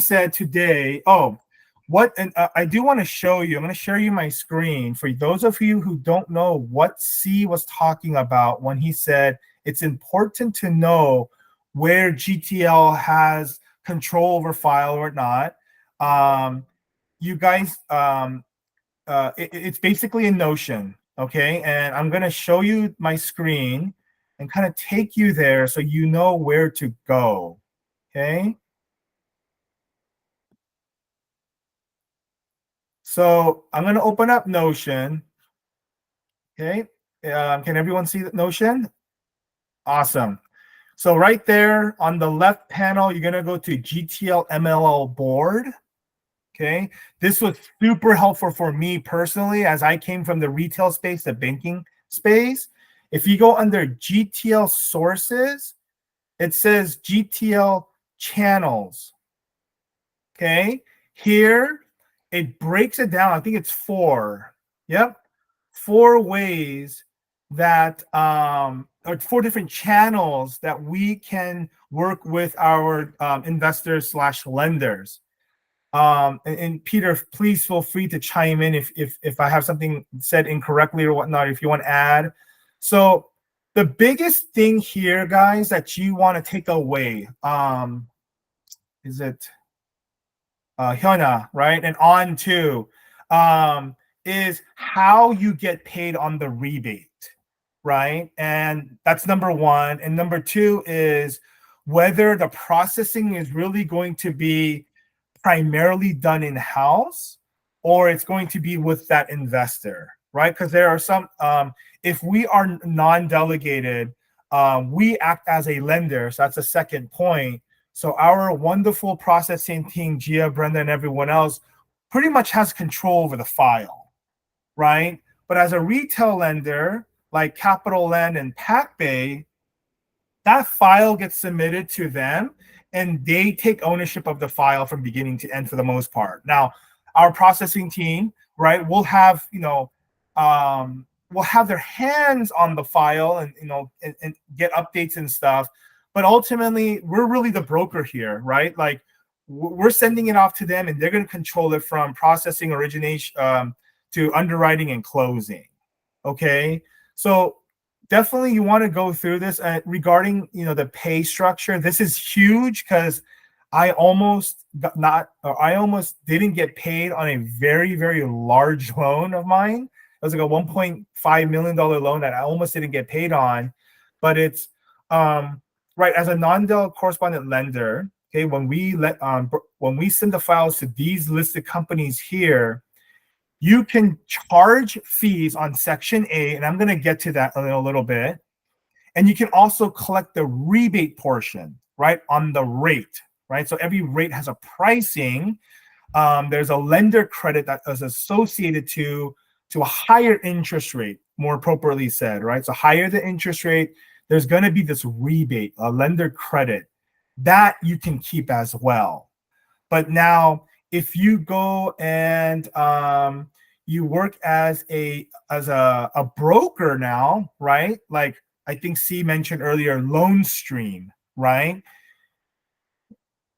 said today, oh, what, and I do want to show you, I'm going to share you my screen for those of you who don't know what C was talking about when he said it's important to know where GTL has control over file or not. You guys, it's basically a Notion, okay? And I'm going to show you my screen and kind of take you there so you know where to go, okay? So I'm going to open up Notion. Okay. Can everyone see the Notion? Awesome. So right there on the left panel, you're going to go to GTL MLL board. Okay. This was super helpful for me personally as I came from the retail space, the banking space. If you go under GTL sources, it says GTL channels. Okay. Here, it breaks it down. I think it's 4. Yep. 4 ways that or 4 different channels that we can work with our investors slash lenders. And Peter, please feel free to chime in if I have something said incorrectly or whatnot, if you want to add. So the biggest thing here, guys, that you want to take away, is it Hyuna, right? And on to is how you get paid on the rebate, right? And that's number 1. And number 2 is whether the processing is really going to be primarily done in-house or it's going to be with that investor, right? Because there are some, if we are non-delegated, we act as a lender. So that's the second point. So our wonderful processing team, Gia, Brenda, and everyone else pretty much has control over the file, right? But as a retail lender, like Capital Land and PacBay, that file gets submitted to them and they take ownership of the file from beginning to end for the most part. Now, our processing team, right, will have, will have their hands on the file and, and get updates and stuff. But ultimately, we're really the broker here, right? Like, we're sending it off to them and they're going to control it from processing, origination, to underwriting and closing. Okay. So definitely you want to go through this regarding, the pay structure. This is huge because I almost didn't get paid on a very, very large loan of mine. It was like a $1.5 million loan that I almost didn't get paid on, but it's, right, as a non-del correspondent lender, okay, when we send the files to these listed companies here, you can charge fees on Section A, and I'm going to get to that in a little bit. And you can also collect the rebate portion, right, on the rate, right? So every rate has a pricing. There's a lender credit that is associated to a higher interest rate, more appropriately said, right? So higher the interest rate, there's going to be this rebate, a lender credit that you can keep as well. But now, if you go and you work as a broker now, right? Like I think C mentioned earlier, loan stream, right?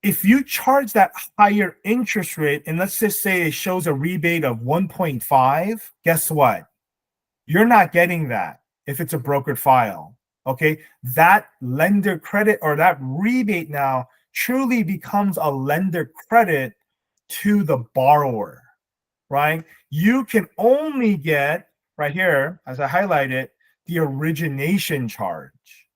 If you charge that higher interest rate, and let's just say it shows a rebate of 1.5, guess what? You're not getting that if it's a brokered file. Okay, that lender credit or that rebate now truly becomes a lender credit to the borrower, right? You can only get, right here, as I highlighted, the origination charge,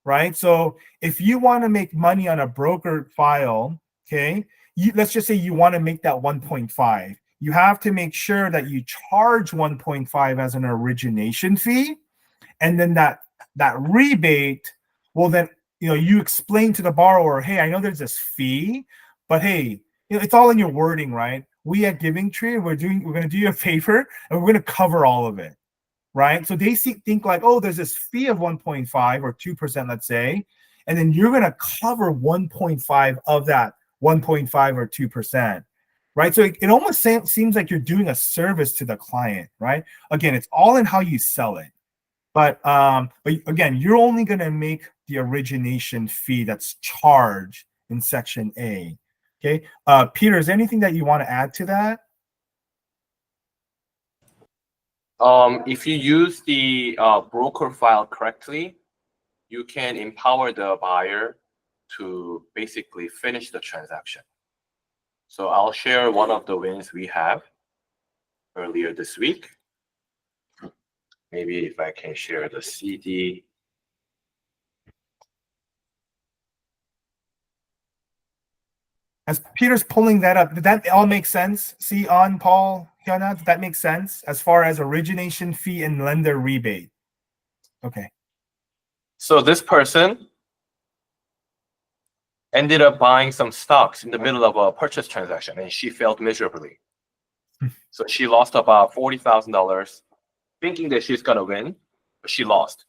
right? So if you want to make money on a brokered file, okay, let's just say you want to make that 1.5. You have to make sure that you charge 1.5 as an origination fee, and then that rebate will then, you explain to the borrower, hey, I know there's this fee, but hey, it's all in your wording, right? We at Giving Tree, we're going to do you a favor and we're going to cover all of it, right? So they think like, oh, there's this fee of 1.5 or 2%, let's say, and then you're going to cover 1.5 of that 1.5 or 2%, right? So it almost seems like you're doing a service to the client, right? Again, it's all in how you sell it. But again, you're only going to make the origination fee that's charged in Section A. Okay. Peter, is there anything that you want to add to that? If you use the broker file correctly, you can empower the buyer to basically finish the transaction. So I'll share one of the wins we have earlier this week. Maybe if I can share the CD. As Peter's pulling that up, did that all make sense? See, on Paul, Hyuna, did that make sense as far as origination fee and lender rebate? Okay. So this person ended up buying some stocks in the middle of a purchase transaction, and she failed miserably. So she lost about $40,000, thinking that she's gonna win, but she lost.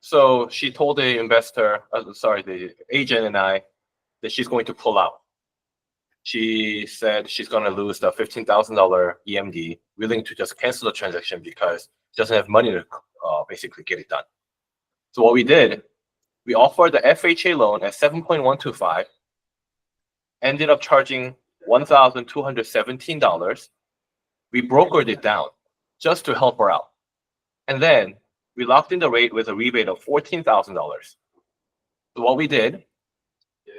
So she told the investor, the agent and I, that she's going to pull out. She said she's going to lose the $15,000 EMD, willing to just cancel the transaction because she doesn't have money to basically get it done. So what we did, we offered the FHA loan at 7.125, ended up charging $1,217. We brokered it down just to help her out. And then we locked in the rate with a rebate of $14,000. So what we did,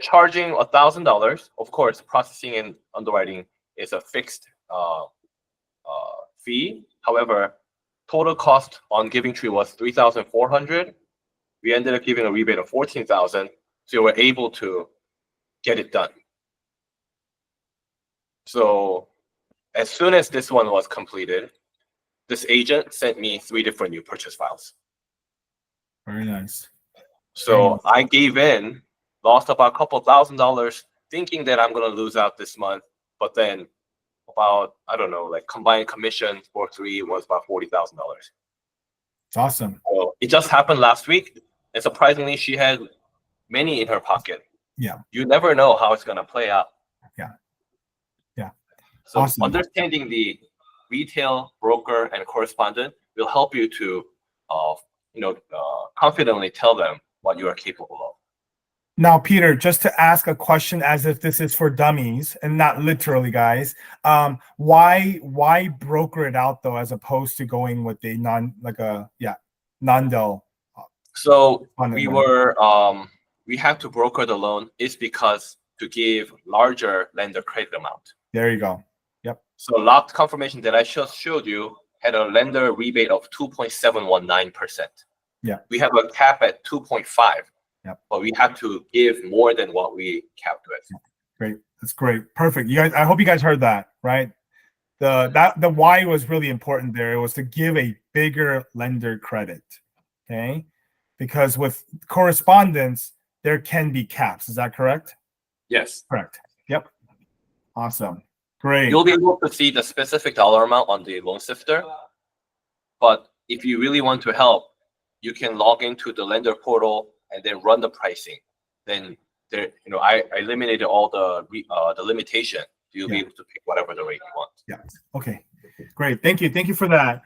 charging $1,000, of course, processing and underwriting is a fixed fee. However, total cost on Giving Tree was $3,400. We ended up giving a rebate of $14,000, so we were able to get it done. So as soon as this one was completed, this agent sent me 3 different new purchase files. Very nice. So I gave in, lost about a couple $1,000, thinking that I'm gonna lose out this month, but then about, I don't know, like combined commission for 3 was about $40,000. It's awesome. So it just happened last week, and surprisingly, she had many in her pocket. Yeah. You never know how it's gonna play out. Yeah. Yeah. So awesome. Understanding the retail, broker, and correspondent will help you to, confidently tell them what you are capable of. Now, Peter, just to ask a question as if this is for dummies and not literally, guys. Why broker it out though, as opposed to going with a non-del? So we have to broker the loan is because to give larger lender credit amount. There you go. Yep. So locked confirmation that I just showed you had a lender rebate of 2.719%. Yeah. We have a cap at 2.5. Yep. But we have to give more than what we capped with. Great. That's great. Perfect. You guys, I hope you guys heard that, right? The why was really important there. It was to give a bigger lender credit. Okay. Because with correspondence, there can be caps. Is that correct? Yes. Correct. Yep. Awesome. Great. You'll be able to see the specific dollar amount on the loan sifter. But if you really want to help, you can log into the lender portal and then run the pricing. Then I eliminated all the limitation. You'll be able to pick whatever the rate you want. Yeah. Okay. Great. Thank you. Thank you for that.